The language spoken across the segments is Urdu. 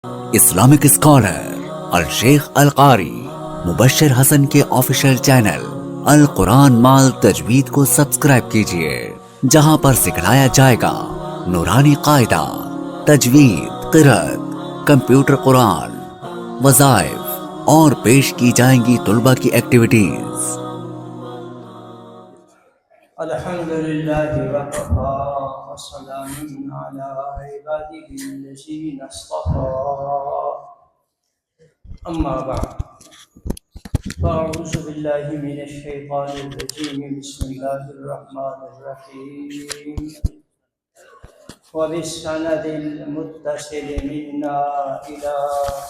اسلامک اسکالر الشیخ القاری مبشر حسن کے آفیشیل چینل القرآن مال تجوید کو سبسکرائب کیجئے، جہاں پر سکھلایا جائے گا نورانی قاعدہ، تجوید، قرأت، کمپیوٹر قرآن، وظائف اور پیش کی جائیں گی طلبہ کی ایکٹیویٹیز۔ الحمدللہ وکفا وسلام علی عبادہ الذین اصطفیٰ، اما بعد فاعوذ باللہ من الشیطان الرجیم، بسم اللہ الرحمن الرحیم۔ وبالسند المتصل منا إلى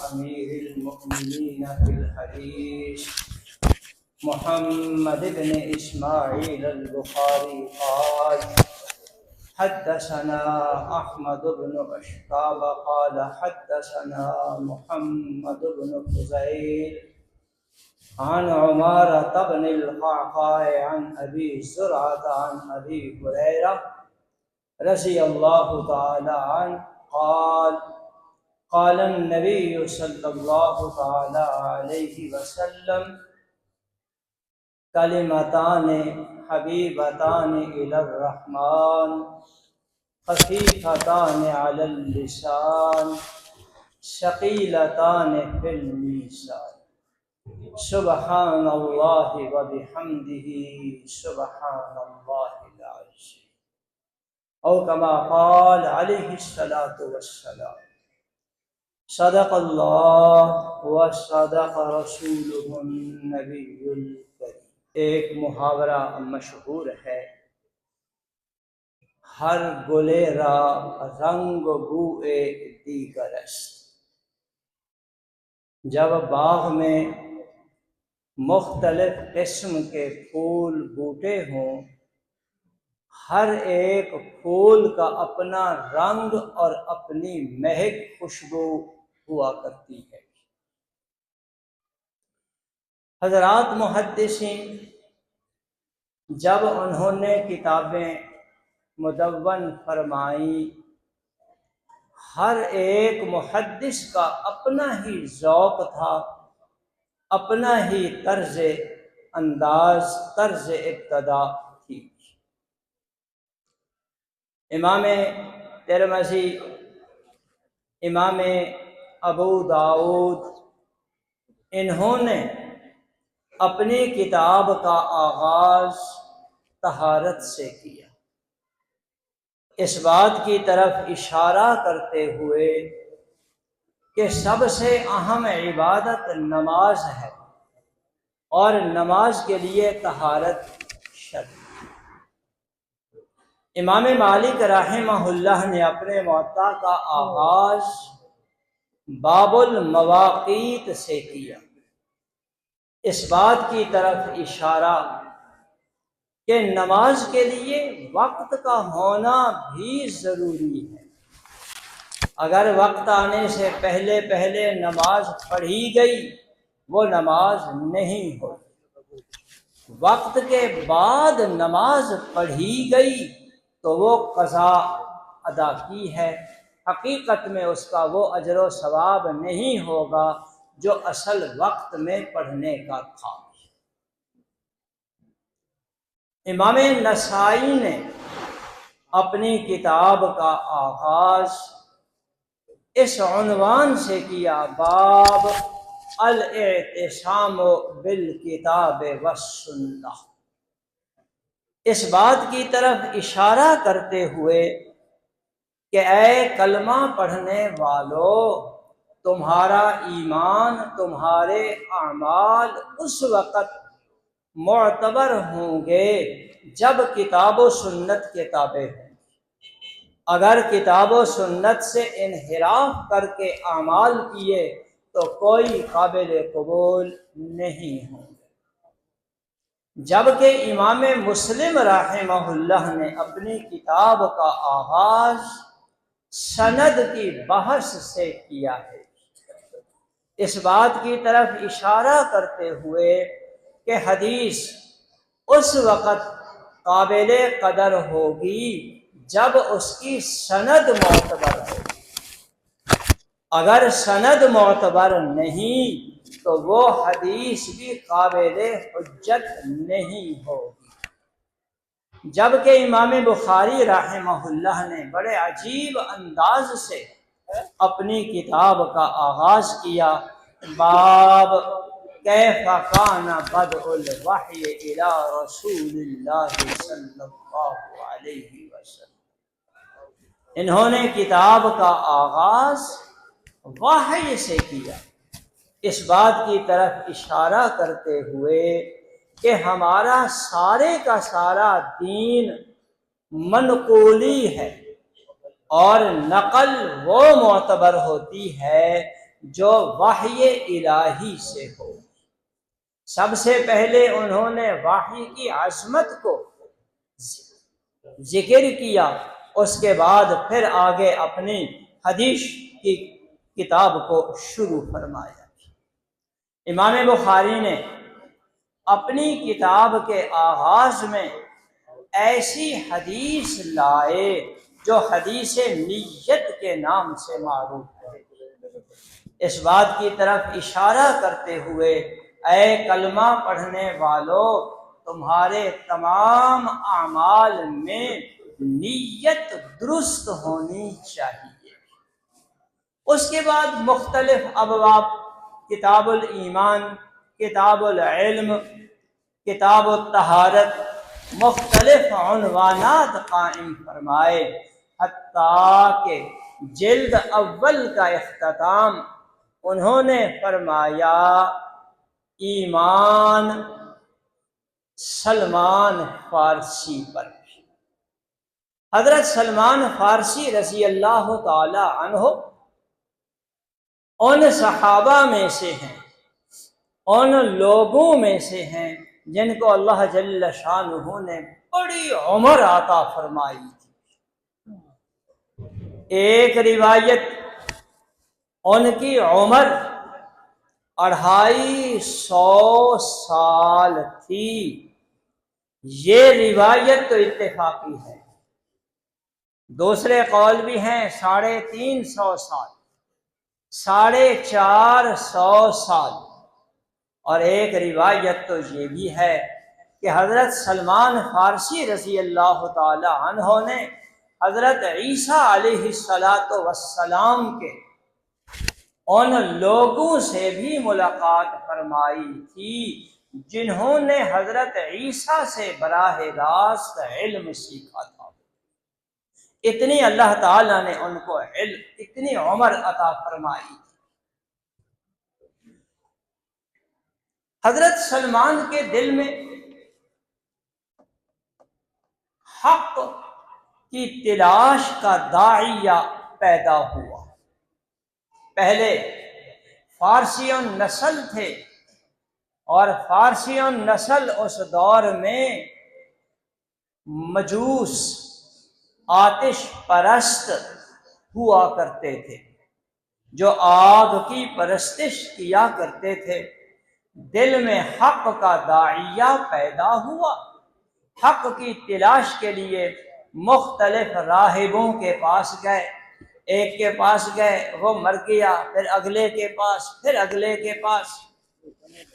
أمير المؤمنين في الحديث محمد بن إسماعيل البخاري قال حدثنا أحمد بن أشقاب قال حدثنا محمد بن فضيل عن عمارة بن القعقاع عن أبي زرعة عن أبي هريرة رضي الله تعالى عنه قال قال النبي صلى الله تعالى عليه وسلم کلمتان حبیبتان الی الرحمن خفیفتان علی اللسان ثقیلتان فی المیزان سبحان اللہ و بحمدہ سبحان اللہ العظیم، او کما قال علیہ الصلاۃ والسلام۔ صدق اللہ و صدق رسولہ النبی الکریم۔ ایک محاورہ مشہور ہے، ہر گلے را رنگ بوئے دیگر است۔ جب باغ میں مختلف قسم کے پھول بوٹے ہوں، ہر ایک پھول کا اپنا رنگ اور اپنی مہک خوشبو ہوا کرتی ہے۔ حضرات محدثین جب انہوں نے کتابیں مدون فرمائیں، ہر ایک محدث کا اپنا ہی ذوق تھا، اپنا ہی طرز انداز، طرز ابتدا تھی۔ امام ترمذی، امام ابو داؤد، انہوں نے اپنی کتاب کا آغاز طہارت سے کیا، اس بات کی طرف اشارہ کرتے ہوئے کہ سب سے اہم عبادت نماز ہے اور نماز کے لیے طہارت شرط۔ امام مالک رحمہ اللہ نے اپنے موطا کا آغاز باب المواقیت سے کیا، اس بات کی طرف اشارہ کہ نماز کے لیے وقت کا ہونا بھی ضروری ہے۔ اگر وقت آنے سے پہلے پہلے نماز پڑھی گئی وہ نماز نہیں ہوتی، وقت کے بعد نماز پڑھی گئی تو وہ قضا ادا کی ہے، حقیقت میں اس کا وہ اجر و ثواب نہیں ہوگا جو اصل وقت میں پڑھنے کا تھا۔ امام نسائی نے اپنی کتاب کا آغاز اس عنوان سے کیا، باب الاعتصام بالکتاب والسنہ، اس بات کی طرف اشارہ کرتے ہوئے کہ اے کلمہ پڑھنے والو، تمہارا ایمان، تمہارے اعمال اس وقت معتبر ہوں گے جب کتاب و سنت کے تابع ہوں۔ اگر کتاب و سنت سے انحراف کر کے اعمال کیے تو کوئی قابل قبول نہیں ہوں گے۔ جبکہ امام مسلم رحمہ اللہ نے اپنی کتاب کا آغاز سند کی بحث سے کیا ہے، اس بات کی طرف اشارہ کرتے ہوئے کہ حدیث اس وقت قابل قدر ہوگی جب اس کی سند معتبر ہوگی۔ اگر سند معتبر نہیں تو وہ حدیث بھی قابل حجت نہیں ہوگی۔ جبکہ امام بخاری رحمہ اللہ نے بڑے عجیب انداز سے اپنی کتاب کا آغاز کیا، باب کیف کان بدء الوحی الی رسول اللہ صلی اللہ علیہ وسلم۔ انہوں نے کتاب کا آغاز وحی سے کیا، اس بات کی طرف اشارہ کرتے ہوئے کہ ہمارا سارے کا سارا دین منقولی ہے، اور نقل وہ معتبر ہوتی ہے جو وحی الہی سے ہو۔ سب سے پہلے انہوں نے وحی کی عظمت کو ذکر کیا، اس کے بعد پھر آگے اپنی حدیث کی کتاب کو شروع فرمایا۔ امام بخاری نے اپنی کتاب کے آغاز میں ایسی حدیث لائے جو حدیث نیت کے نام سے معروف ہے، اس بات کی طرف اشارہ کرتے ہوئے اے کلمہ پڑھنے والوں، تمہارے تمام اعمال میں نیت درست ہونی چاہیے۔ اس کے بعد مختلف ابواب، کتاب الایمان، کتاب العلم، کتاب الطہارت، مختلف عنوانات قائم فرمائے، حتیٰ کہ جلد اول کا اختتام انہوں نے فرمایا ایمان سلمان فارسی پر۔ حضرت سلمان فارسی رضی اللہ تعالی عنہ ان صحابہ میں سے ہیں، ان لوگوں میں سے ہیں جن کو اللہ جل شانہ نے بڑی عمر عطا فرمائی تھی۔ ایک روایت ان کی عمر 250 سال تھی، یہ روایت تو اتفاقی ہے۔ دوسرے قول بھی ہیں 350 سال، 450 سال، اور ایک روایت تو یہ بھی ہے کہ حضرت سلمان فارسی رضی اللہ تعالی عنہ نے حضرت عیسیٰ علیہ السلام کے ان لوگوں سے بھی ملاقات فرمائی تھی جنہوں نے حضرت عیسیٰ سے براہ راست علم سیکھا تھا۔ اتنی اللہ تعالیٰ نے ان کو علم، اتنی عمر عطا فرمائی۔ حضرت سلمان کے دل میں حق کی تلاش کا داعیہ پیدا ہوا۔ پہلے فارسیوں نسل تھے، اور فارسیوں نسل اس دور میں مجوس، آتش پرست ہوا کرتے تھے، جو آگ کی پرستش کیا کرتے تھے۔ دل میں حق کا داعیہ پیدا ہوا، حق کی تلاش کے لیے مختلف راہبوں کے پاس گئے، ایک کے پاس گئے وہ مر گیا، پھر اگلے کے پاس، پھر اگلے کے پاس،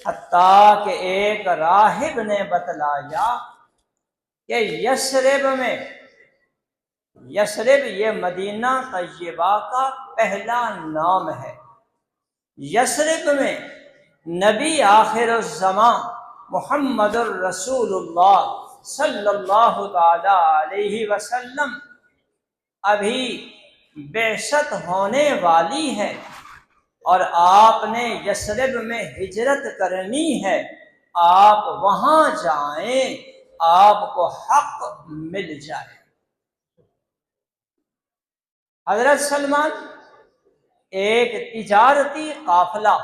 حتیٰ کہ ایک راہب نے بتلایا کہ یثرب یہ مدینہ طیبہ کا پہلا نام ہے، یثرب میں نبی آخر الزمان محمد الرسول اللہ صلی اللہ تعالی علیہ وسلم ابھی بعثت ہونے والی ہے، اور آپ نے یثرب میں ہجرت کرنی ہے، آپ وہاں جائیں، آپ کو حق مل جائے۔ حضرت سلمان ایک تجارتی قافلہ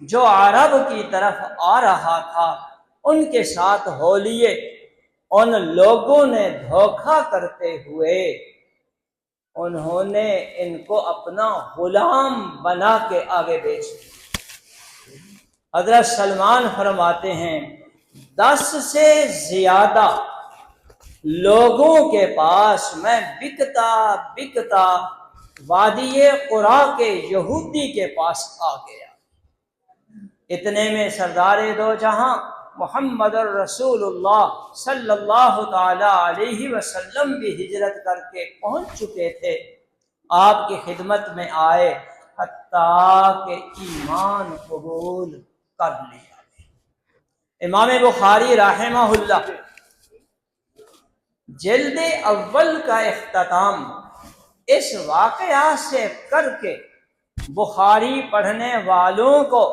جو عرب کی طرف آ رہا تھا ان کے ساتھ ہو لیے، ان لوگوں نے دھوکہ کرتے ہوئے انہوں نے ان کو اپنا غلام بنا کے آگے بیچ دیا۔ حضرت سلمان فرماتے ہیں 10 سے زیادہ لوگوں کے پاس میں بکتا وادی قرا کے یہودی کے پاس آ گیا۔ اتنے میں سردار دو جہاں محمد الرسول اللہ صلی اللہ تعالی علیہ وسلم بھی ہجرت کر کے پہنچ چکے تھے، آپ کی خدمت میں آئے، حتیٰ کہ ایمان قبول کر لیا۔ امام بخاری رحمہ اللہ جلد اول کا اختتام اس واقعہ سے کر کے بخاری پڑھنے والوں کو،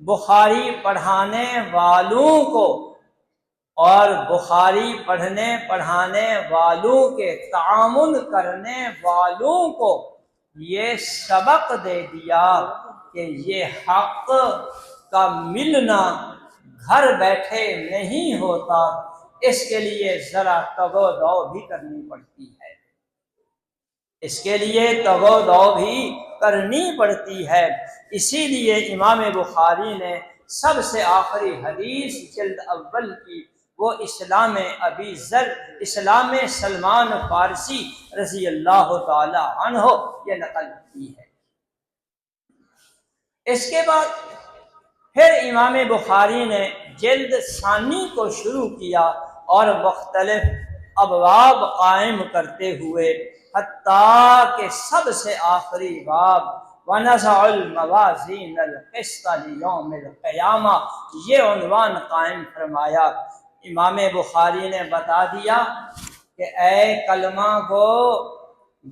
بخاری پڑھانے والوں کو اور بخاری پڑھنے پڑھانے والوں کے تعامل کرنے والوں کو یہ سبق دے دیا کہ یہ حق کا ملنا گھر بیٹھے نہیں ہوتا، اس کے لیے ذرا تگ و دو بھی کرنی پڑتی ہے، اس کے لیے تگ و دو بھی کرنی پڑتی ہے۔ اسی لیے امام بخاری نے سب سے آخری حدیث جلد اول کی وہ اسلام ابی ذر، اسلام سلمان فارسی رضی اللہ تعالی عنہ یہ نقل کی ہے۔ اس کے بعد پھر امام بخاری نے جلد ثانی کو شروع کیا اور مختلف ابواب قائم کرتے ہوئے حتیٰ کہ سب سے آخری باب وَنَزَعُ الْمَوَازِينَ الْقِسْطَ لِيَوْمِ الْقِيَامَةِ یہ عنوان قائم فرمایا۔ امام بخاری نے بتا دیا کہ اے کلمہ گو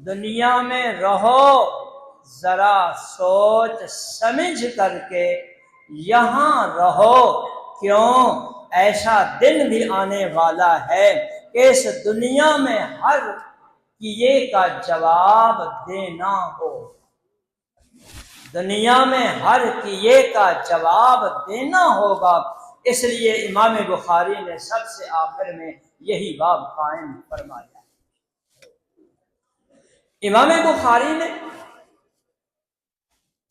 دنیا میں رہو، ذرا سوچ سمجھ کر کے یہاں رہو، کیوں ایسا دن بھی آنے والا ہے کہ اس دنیا میں ہر کیے کا جواب دینا ہو، دنیا میں ہر کیے کا جواب دینا ہوگا۔ اس لیے امام بخاری نے سب سے آخر میں یہی باب قائم فرمایا۔ امام بخاری نے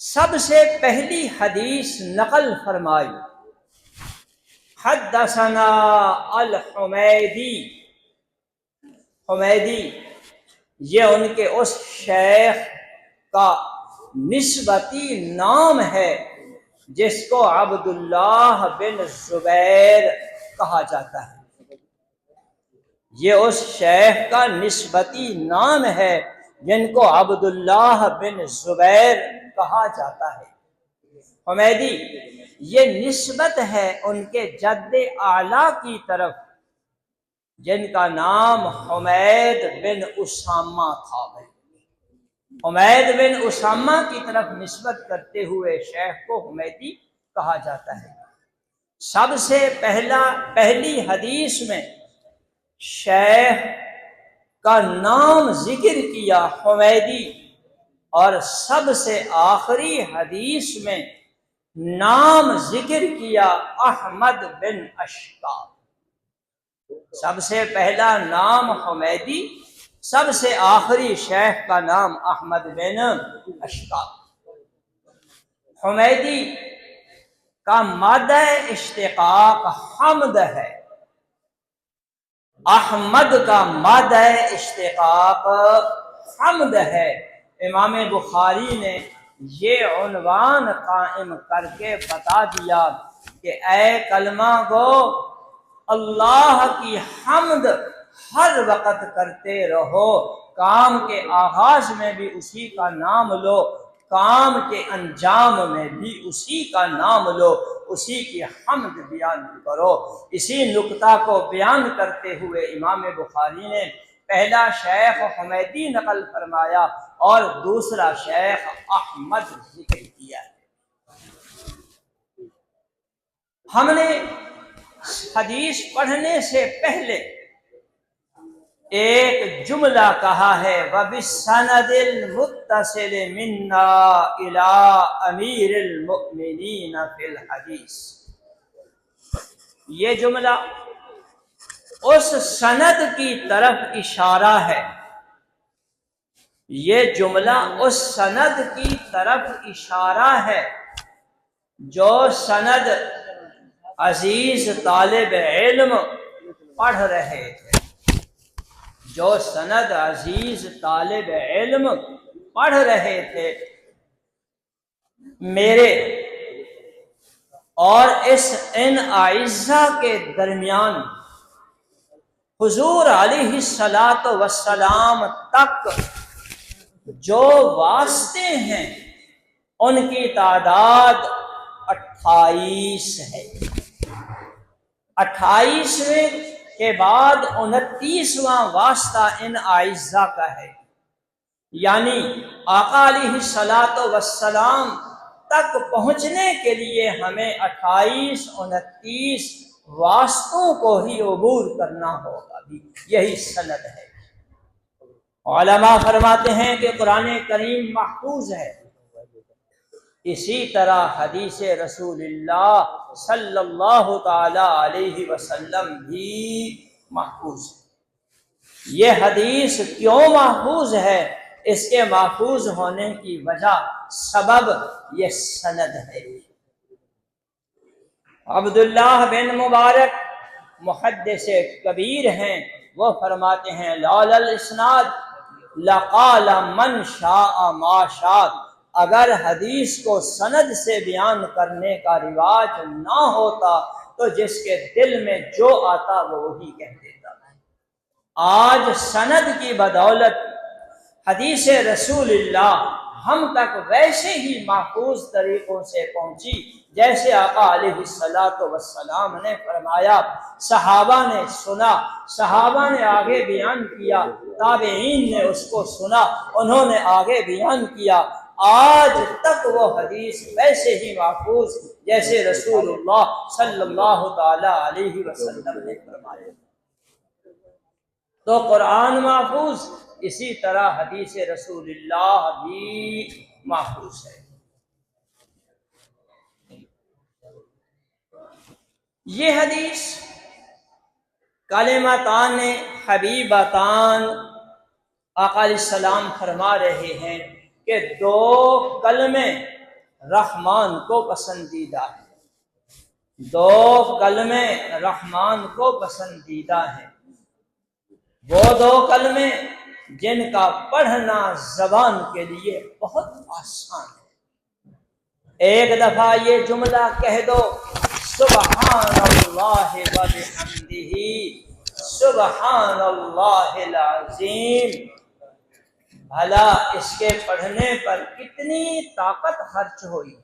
سب سے پہلی حدیث نقل فرمائی، حدثنا الحمیدی، حمیدی یہ ان کے اس شیخ کا نسبتی نام ہے جس کو عبداللہ بن زبیر کہا جاتا ہے، یہ اس شیخ کا نسبتی نام ہے جن کو عبداللہ بن زبیر کہا جاتا ہے۔ حمیدی یہ نسبت ہے ان کے جد اعلیٰ کی طرف جن کا نام حمید بن اسامہ تھا۔ حمید بن اسامہ کی طرف نسبت کرتے ہوئے شیخ کو حمیدی کہا جاتا ہے۔ سب سے پہلی حدیث میں شیخ کا نام ذکر کیا حمیدی، اور سب سے آخری حدیث میں نام ذکر کیا احمد بن اشکاب۔ سب سے پہلا نام حمیدی، سب سے آخری شیخ کا نام احمد بن اشکاب۔ حمیدی کا مادہ اشتقاق حمد ہے، احمد کا مادہ اشتقاق حمد ہے۔ امام بخاری نے یہ عنوان قائم کر کے بتا دیا کہ اے کلمہ گو اللہ کی حمد ہر وقت کرتے رہو، کام کے آغاز میں بھی اسی کا نام لو، کام کے انجام میں بھی اسی کا نام لو، اسی کی حمد بیان کرو۔ اسی نکتہ کو بیان کرتے ہوئے امام بخاری نے پہلا شیخ حمیدی نقل فرمایا اور دوسرا شیخ احمد ذکر کیا ہے۔ ہم نے حدیث پڑھنے سے پہلے ایک جملہ کہا ہے وَبِالسَّنَدِ الْمُتَّصِلِ مِنَّا إِلَىٰ أَمِيرِ الْمُؤْمِنِينَ فِي الْحَدِيثِ، یہ جملہ اس سند کی طرف اشارہ ہے، یہ جملہ اس سند کی طرف اشارہ ہے جو سند عزیز طالب علم پڑھ رہے تھے، جو سند عزیز طالب علم پڑھ رہے تھے، میرے اور ان اعزا کے درمیان حضور علیہ الصلاۃ والسلام تک جو واسطے ہیں ان کی تعداد 28 ہے۔ 28ویں کے بعد 29واں واسطہ ان اعزا کا ہے، یعنی آقا علیہ الصلاۃ والسلام تک پہنچنے کے لیے ہمیں 28 29 واسطوں کو ہی عبور کرنا ہوگا، یہی سند ہے۔ علماء فرماتے ہیں کہ قرآن کریم محفوظ ہے، اسی طرح حدیث رسول اللہ صلی اللہ تعالی علیہ وسلم بھی محفوظ ہے۔ یہ حدیث کیوں محفوظ ہے؟ اس کے محفوظ ہونے کی وجہ، سبب یہ سند ہے۔ عبداللہ بن مبارک محدث کبیر ہیں، وہ فرماتے ہیں لولا الاسناد لقال من شاء ما شاء، اگر حدیث کو سند سے بیان کرنے کا رواج نہ ہوتا تو جس کے دل میں جو آتا وہ وہی کہہ دیتا۔ آج سند کی بدولت حدیث رسول اللہ ہم تک ویسے ہی محفوظ طریقوں سے پہنچی جیسے آقا علیہ الصلاۃ والسلام نے فرمایا، صحابہ نے سنا، صحابہ نے آگے بیان کیا، تابعین نے اس کو سنا، انہوں نے آگے بیان کیا، آج تک وہ حدیث ویسے ہی محفوظ جیسے رسول اللہ صلی اللہ تعالی علیہ وسلم نے فرمایا۔ تو قرآن محفوظ، اسی طرح حدیث رسول اللہ بھی محفوظ ہے۔ یہ حدیث کلمتان حبیبتان، آقا علیہ السلام فرما رہے ہیں کہ 2 کلمے رحمان کو پسندیدہ ہیں، 2 کلمے رحمان کو پسندیدہ ہیں، وہ 2 کلمے جن کا پڑھنا زبان کے لیے بہت آسان ہے۔ ایک دفعہ یہ جملہ کہہ دو، سبحان اللہ وبحمدہ سبحان اللہ العظیم، بھلا اس کے پڑھنے پر کتنی طاقت خرچ ہوئی،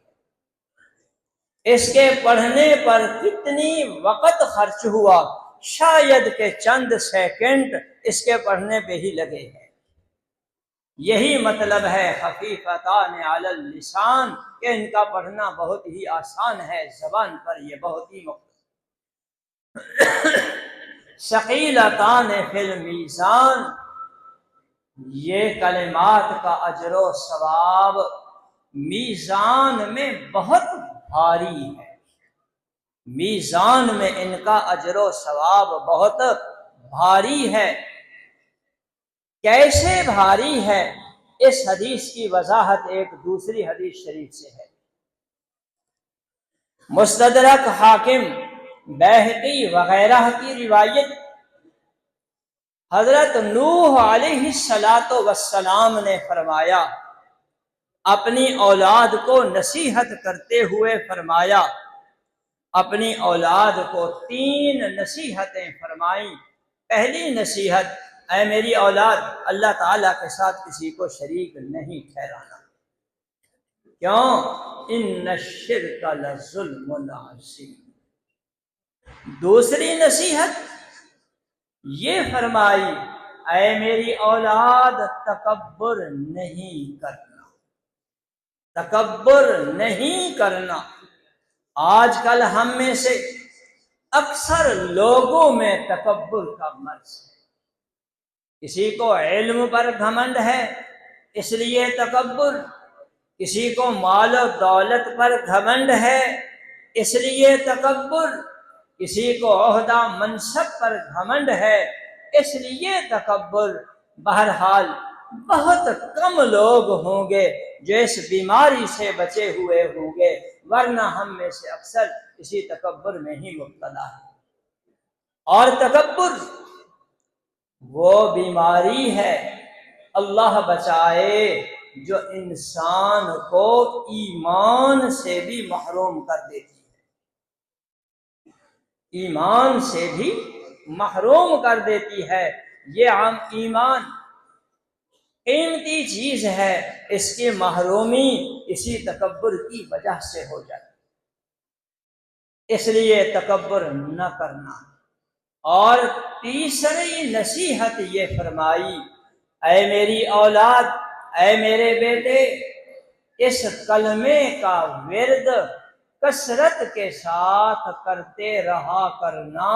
اس کے پڑھنے پر کتنی وقت خرچ ہوا، شاید کہ چند سیکنڈ اس کے پڑھنے پہ ہی لگے ہیں۔ یہی مطلب ہے خفیفتان علی اللسان، کہ ان کا پڑھنا بہت ہی آسان ہے، زبان پر یہ بہت ہی ثقیلتان فی المیزان، یہ کلمات کا اجر و ثواب میزان میں بہت بھاری ہے، میزان میں ان کا اجر و ثواب بہت بھاری ہے۔ کیسے بھاری ہے؟ اس حدیث کی وضاحت ایک دوسری حدیث شریف سے ہے۔ مستدرک حاکم، بیہقی وغیرہ کی روایت، حضرت نوح علیہ الصلاۃ والسلام نے فرمایا، اپنی اولاد کو نصیحت کرتے ہوئے فرمایا، اپنی اولاد کو 3 نصیحتیں فرمائیں۔ پہلی نصیحت، اے میری اولاد، اللہ تعالیٰ کے ساتھ کسی کو شریک نہیں ٹھہرانا، کیوں؟ ان الشرک لظلم عظیم۔ دوسری نصیحت یہ فرمائی، اے میری اولاد، تکبر نہیں کرنا، تکبر نہیں کرنا۔ آج کل ہم میں سے اکثر لوگوں میں تکبر کا مرض ہے، کسی کو علم پر گھمنڈ ہے اس لیے تکبر، کسی کو مال و دولت پر گھمنڈ ہے اس لیے تکبر، کسی کو عہدہ منصب پر گھمنڈ ہے اس لیے تکبر۔ بہرحال بہت کم لوگ ہوں گے جو اس بیماری سے بچے ہوئے ہوں گے، ورنہ ہم میں سے اکثر اسی تکبر میں ہی مبتلا ہے۔ اور تکبر وہ بیماری ہے، اللہ بچائے، جو انسان کو ایمان سے بھی محروم کر دیتی ہے، ایمان سے بھی محروم کر دیتی ہے۔ یہ عام ایمان قیمتی چیز ہے، اس کی محرومی اسی تکبر کی وجہ سے ہو جاتی ہے، اس لیے تکبر نہ کرنا۔ اور تیسری نصیحت یہ فرمائی، اے میری اولاد، اے میرے بیٹے، اس کلمے کا ورد کثرت کے ساتھ کرتے رہا کرنا۔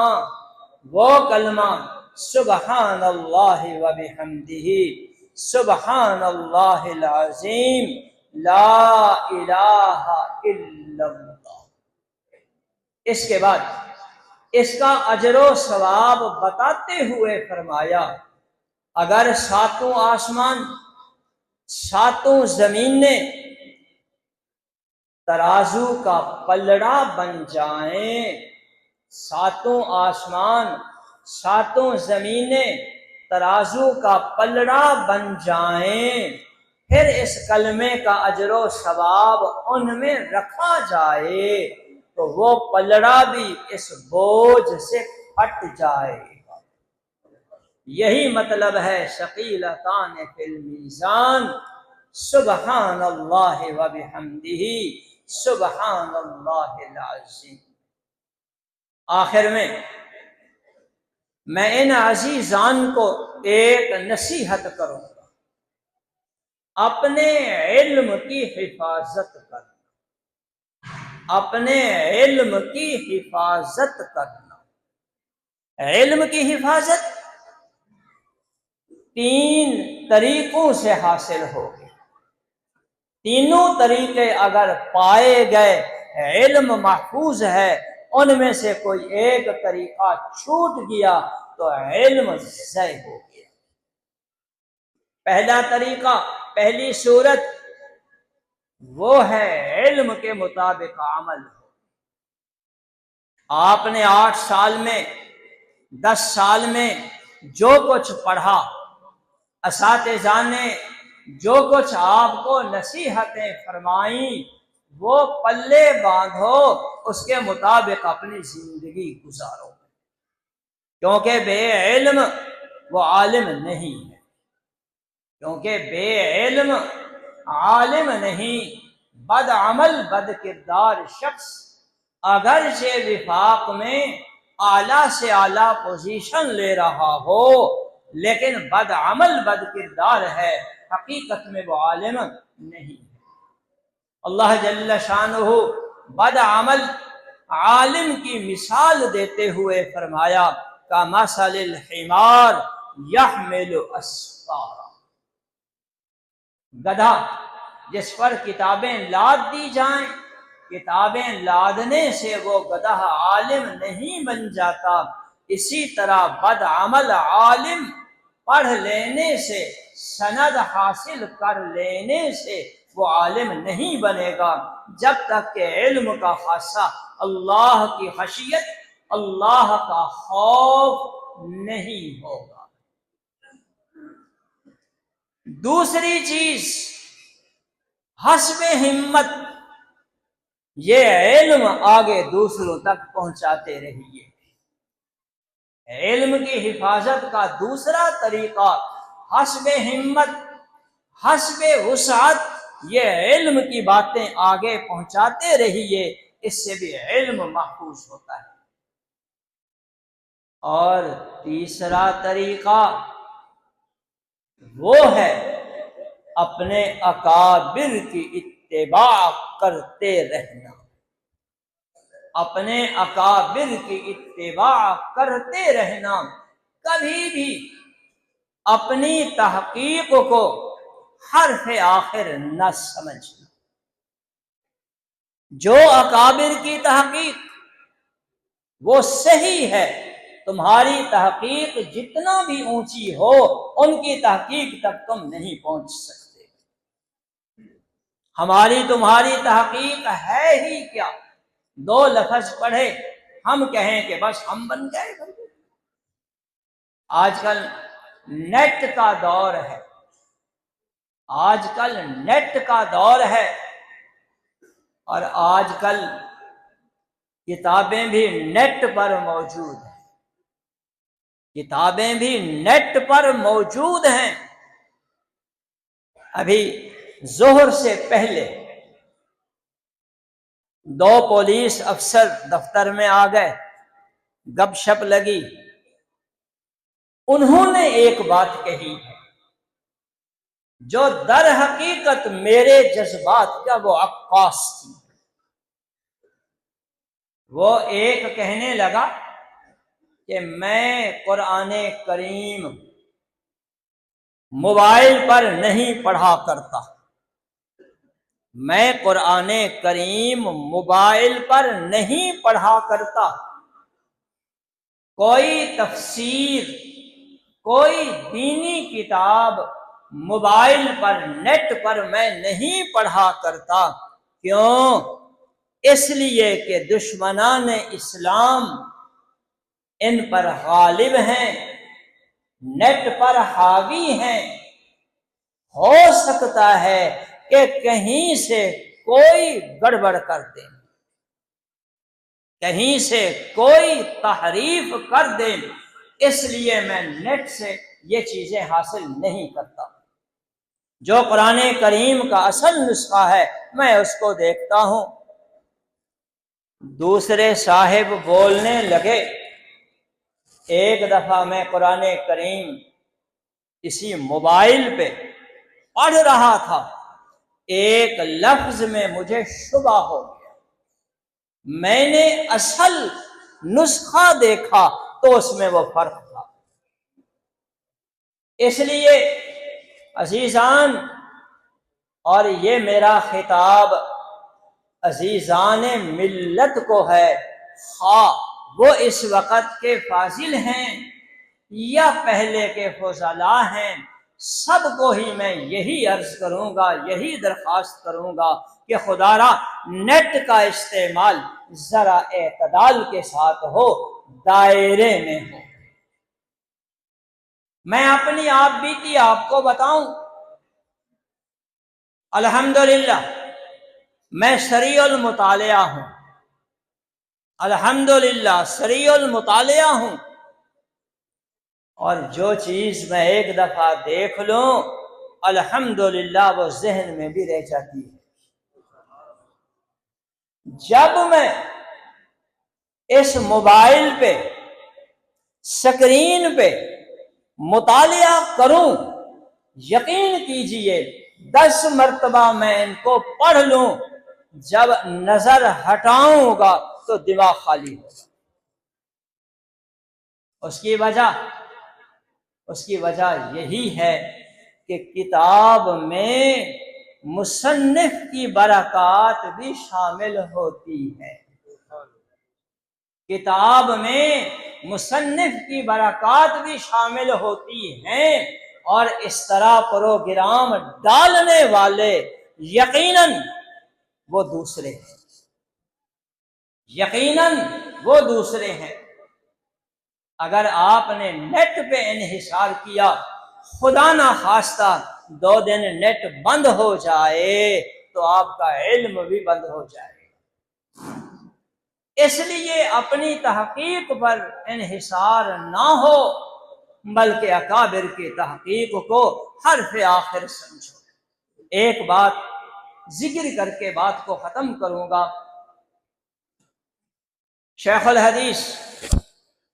وہ کلمہ سبحان اللہ و بحمدہ، سبحان اللہ العظیم، لا الہ الا اللہ۔ اس کے بعد اس کا اجر و ثواب بتاتے ہوئے فرمایا، اگر ساتوں آسمان ساتوں زمینیں ترازو کا پلڑا بن جائیں، ساتوں آسمان ساتوں زمینیں ترازو کا پلڑا بن جائیں، پھر اس کلمے کا اجر و ثواب ان میں رکھا جائے تو وہ پلڑا بھی اس بوجھ سے پھٹ جائے گا۔ یہی مطلب ہے ثقیلتان فی المیزان، سبحان اللہ و بحمدہ، سبحان اللہ العظیم۔ آخر میں ان عزیزان کو ایک نصیحت کروں گا، اپنے علم کی حفاظت کرنا، اپنے علم کی حفاظت کرنا۔ علم کی حفاظت 3 طریقوں سے حاصل ہوگی۔ تینوں طریقے اگر پائے گئے علم محفوظ ہے، ان میں سے کوئی ایک طریقہ چھوٹ گیا تو علم ضائع ہو گیا۔ پہلا طریقہ، پہلی صورت وہ ہے علم کے مطابق عمل ہو۔ آپ نے 8 سال میں 10 سال میں جو کچھ پڑھا، اساتذہ نے جو کچھ آپ کو نصیحتیں فرمائیں، وہ پلے باندھو، اس کے مطابق اپنی زندگی گزارو، کیونکہ بے علم وہ عالم نہیں ہے، کیونکہ بے علم عالم نہیں۔ بد عمل بد کردار شخص اگرچہ وفاق میں اعلیٰ سے اعلیٰ پوزیشن لے رہا ہو، لیکن بد عمل بد کردار ہے، حقیقت میں وہ عالم نہیں ہے۔ اللہ جل شانہ بد عمل عالم کی مثال دیتے ہوئے فرمایا، کمثل الحمار یحمل اسفارا، گدھا جس پر کتابیں لاد دی جائیں، کتابیں لادنے سے وہ گدھا عالم نہیں بن جاتا، اسی طرح بد عمل عالم پڑھ لینے سے، سند حاصل کر لینے سے وہ عالم نہیں بنے گا، جب تک کہ علم کا خاصہ اللہ کی خشیت، اللہ کا خوف نہیں ہوگا۔ دوسری چیز حسب ہمت، یہ علم آگے دوسروں تک پہنچاتے رہیے۔ علم کی حفاظت کا دوسرا طریقہ حسب ہمت، حسب وسعت، یہ علم کی باتیں آگے پہنچاتے رہیے، اس سے بھی علم محفوظ ہوتا ہے۔ اور تیسرا طریقہ وہ ہے اپنے اکابر کی اتباع کرتے رہنا، اپنے اکابر کی اتباع کرتے رہنا، کبھی بھی اپنی تحقیق کو حرف آخر نہ سمجھنا۔ جو اکابر کی تحقیق وہ صحیح ہے، تمہاری تحقیق جتنا بھی اونچی ہو، ان کی تحقیق تک تم نہیں پہنچ سکتے۔ ہماری تمہاری تحقیق ہے ہی کیا؟ 2 لفظ پڑھے ہم کہیں کہ بس ہم بن گئے۔ آج کل نیٹ کا دور ہے، آج کل نیٹ کا دور ہے، اور آج کل کتابیں بھی نیٹ پر موجود ہیں، کتابیں بھی نیٹ پر موجود ہیں۔ ابھی ظہر سے پہلے 2 پولیس افسر دفتر میں آ گئے، گپ شپ لگی، انہوں نے ایک بات کہی جو در حقیقت میرے جذبات کا وہ عکاس تھی۔ وہ ایک کہنے لگا کہ میں قرآن کریم موبائل پر نہیں پڑھا کرتا، میں قرآن کریم موبائل پر نہیں پڑھا کرتا، کوئی تفسیر، کوئی دینی کتاب موبائل پر، نیٹ پر میں نہیں پڑھا کرتا۔ کیوں؟ اس لیے کہ دشمنان اسلام ان پر غالب ہیں، نیٹ پر حاوی ہیں، ہو سکتا ہے کہ کہیں سے کوئی گڑبڑ کر دیں، کہیں سے کوئی تحریف کر دیں، اس لیے میں نیٹ سے یہ چیزیں حاصل نہیں کرتا۔ جو قرآن کریم کا اصل نسخہ ہے میں اس کو دیکھتا ہوں۔ دوسرے صاحب بولنے لگے، ایک دفعہ میں قرآن کریم اسی موبائل پہ پڑھ رہا تھا، ایک لفظ میں مجھے شبہ ہو گیا، میں نے اصل نسخہ دیکھا تو اس میں وہ فرق تھا۔ اس لیے عزیزان، اور یہ میرا خطاب عزیزان ملت کو ہے، خواہ وہ اس وقت کے فاضل ہیں یا پہلے کے فضلاء ہیں، سب کو ہی میں یہی عرض کروں گا، یہی درخواست کروں گا کہ خدا را نیٹ کا استعمال ذرا اعتدال کے ساتھ ہو، دائرے میں ہو۔ میں اپنی آپ بیتی آپ کو بتاؤں، الحمدللہ میں سریع المطالعہ ہوں، الحمدللہ سریع المطالعہ ہوں، اور جو چیز میں ایک دفعہ دیکھ لوں الحمدللہ وہ ذہن میں بھی رہ جاتی ہے۔ جب میں اس موبائل پہ سکرین پہ مطالعہ کروں، یقین کیجئے 10 مرتبہ میں ان کو پڑھ لوں، جب نظر ہٹاؤں گا تو دماغ خالی ہوگا۔ اس کی وجہ یہی ہے کہ کتاب میں مصنف کی برکات بھی شامل ہوتی ہے، کتاب میں مصنف کی برکات بھی شامل ہوتی ہیں، اور اس طرح پروگرام ڈالنے والے یقیناً وہ دوسرے ہیں، یقیناً وہ دوسرے ہیں۔ اگر آپ نے نیٹ پہ انحصار کیا، خدا نہ خواستہ 2 دن نیٹ بند ہو جائے تو آپ کا علم بھی بند ہو جائے۔ اس لیے اپنی تحقیق پر انحصار نہ ہو، بلکہ اکابر کی تحقیق کو حرف آخر سمجھو۔ ایک بات ذکر کر کے بات کو ختم کروں گا۔ شیخ الحدیث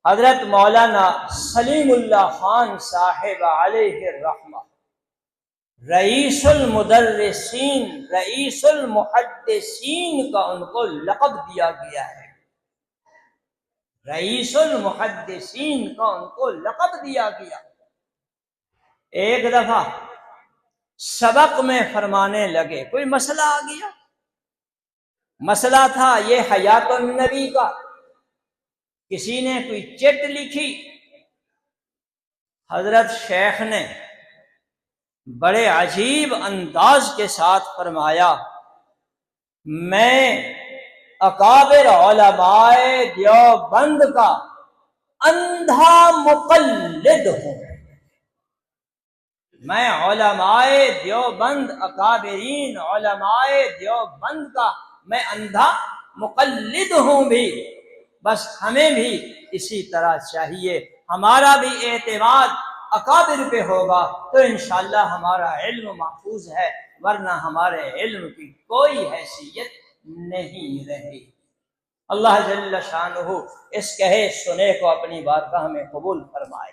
حضرت مولانا سلیم اللہ خان صاحب علیہ الرحمہ، رئیس المدرسین، رئیس المحدثین کا ان کو لقب دیا گیا ہے، رئیس المحدثین کا ان کو لقب دیا گیا۔ ایک دفعہ سبق میں فرمانے لگے، کوئی مسئلہ آ گیا، مسئلہ تھا یہ حیات النبی کا، کسی نے کوئی چٹ لکھی، حضرت شیخ نے بڑے عجیب انداز کے ساتھ فرمایا، میں اکابر علماء دیوبند کا اندھا مقلد ہوں، میں علماء دیوبند اکابرین علماء دیوبند کا میں اندھا مقلد ہوں بھی، بس ہمیں بھی اسی طرح چاہیے، ہمارا بھی اعتماد اکابر پہ ہوگا تو انشاءاللہ ہمارا علم محفوظ ہے، ورنہ ہمارے علم کی کوئی حیثیت نہیں رہی۔ اللہ جل شانہ اس کہے سنے کو اپنی بارگاہ میں قبول فرمائے۔